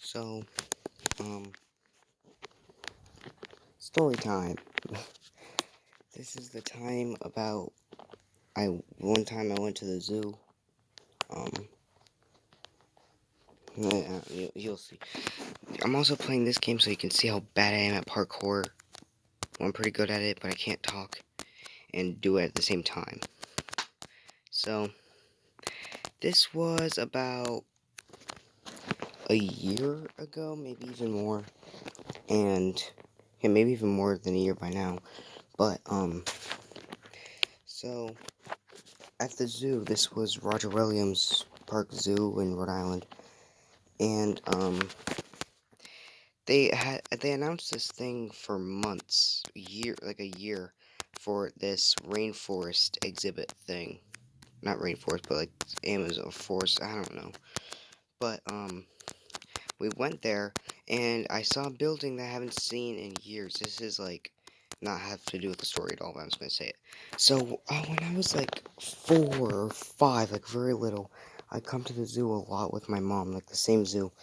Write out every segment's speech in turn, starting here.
So, story time. This is the time about one time I went to the zoo. Um, you'll see. I'm also playing this game so you can see how bad I am at parkour. Well, I'm pretty good at it, but I can't talk and do it at the same time. So, this was about a year ago, maybe even more, and yeah, maybe even more than a year by now. But so at the zoo, this was Roger Williams Park Zoo in Rhode Island, and they announced this thing for months, a year, for this rainforest exhibit thing. Not rainforest, but like Amazon forest. I don't know. But we went there, and I saw a building that I haven't seen in years. This is like not have to do with the story at all, but I'm just gonna say it. So when I was like 4 or 5, like very little, I'd come to the zoo a lot with my mom, like the same zoo,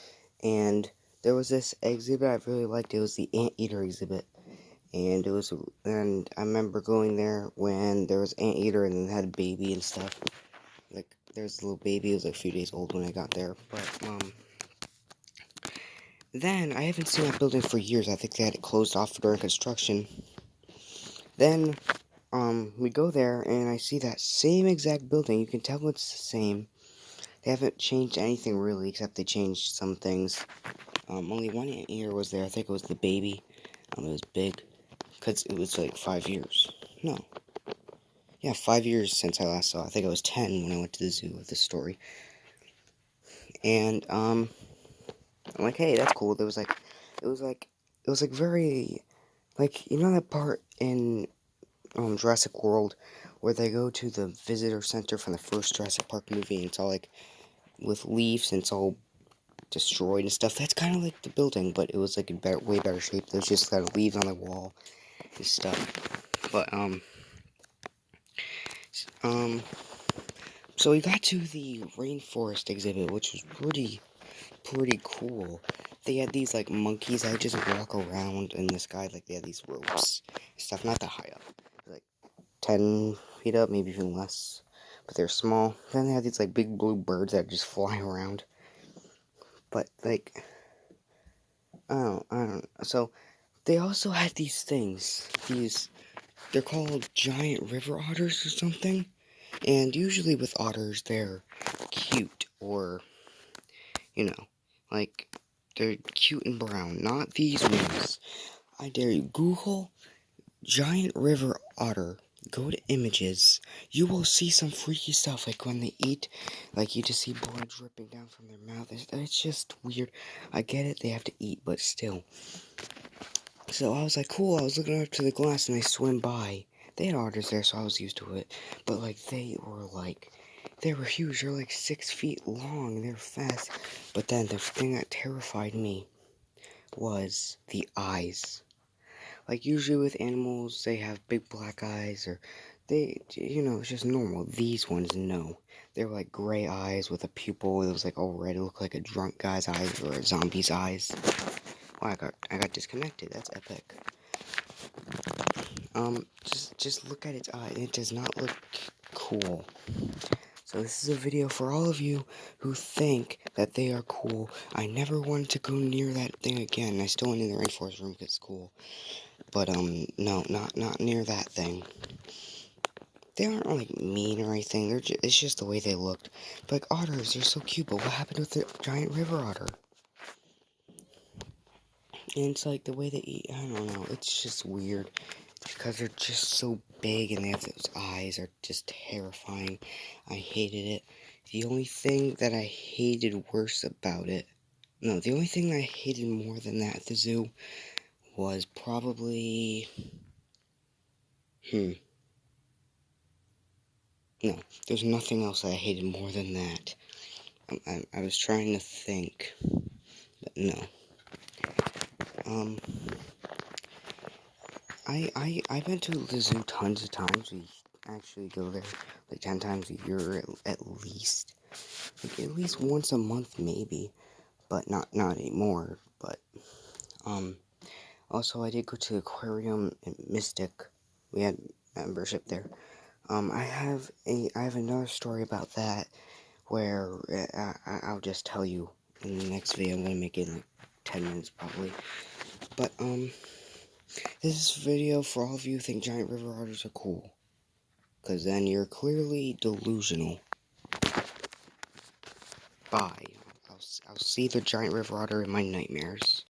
and there was this exhibit I really liked. It was the anteater exhibit, and I remember going there when there was anteater and it had a baby and stuff. Like there was a little baby. It was like a few days old when I got there, but then, I haven't seen that building for years. I think they had it closed off during construction. Then, we go there, and I see that same exact building. You can tell it's the same. They haven't changed anything really, except they changed some things. Only one ear was there. I think it was the baby. It was big, because it was like 5 years. No. Yeah, 5 years since I last saw it. I think I was 10 when I went to the zoo with this story. And, I'm like, hey, that's cool. It was like very, like, you know that part in Jurassic World where they go to the visitor center from the first Jurassic Park movie and it's all like with leaves and it's all destroyed and stuff. That's kind of like the building, but it was like in way better shape. There's just kind of leaves on the wall and stuff. But um, so we got to the rainforest exhibit, which was pretty cool. They had these like monkeys that would just walk around in the sky, like they had these ropes and stuff, not that high up, like 10 feet up, maybe even less, but they're small. Then they had these like big blue birds that just fly around, but like I don't. So they also had these things. They're called giant river otters or something. And usually with otters, they're cute or like they're cute and brown. Not these ones. I dare you. Google giant river otter. Go to images. You will see some freaky stuff, like when they eat, like you just see blood dripping down from their mouth. It's just weird. I get it, they have to eat, but still. So I was like, cool. I was looking up to the glass and they swim by. They had otters there, so I was used to it. But they were huge. They're like 6 feet long. And they're fast. But then the thing that terrified me was the eyes. Like, usually with animals, they have big black eyes, or it's just normal. These ones, no. They were like gray eyes with a pupil. It was like all red. It looked like a drunk guy's eyes or a zombie's eyes. Oh, I got disconnected. That's epic. Just look at its eye. It does not look cool. So this is a video for all of you who think that they are cool. I never wanted to go near that thing again. I still went in the rainforest room because it's cool. But, no, not near that thing. They aren't, like, mean or anything. It's just the way they looked. But, like, otters, they're so cute, but what happened with the giant river otter? And it's, like, the way they eat, I don't know, it's just weird. Because they're just so big and they have those eyes are just terrifying. I hated it. The only thing that I hated worse about it, no, the only thing that I hated more than that at the zoo was probably, no, there's nothing else I hated more than that. I was trying to think, but no. I've been to the zoo tons of times. We actually go there like 10 times a year at least. Like at least once a month maybe. but not anymore. But also I did go to the aquarium in Mystic. We had membership there. I have another story about that where I'll just tell you in the next video. I'm gonna make it in like 10 minutes probably. But this video for all of you who think giant river otters are cool, because then you're clearly delusional. Bye. I'll see the giant river otter in my nightmares.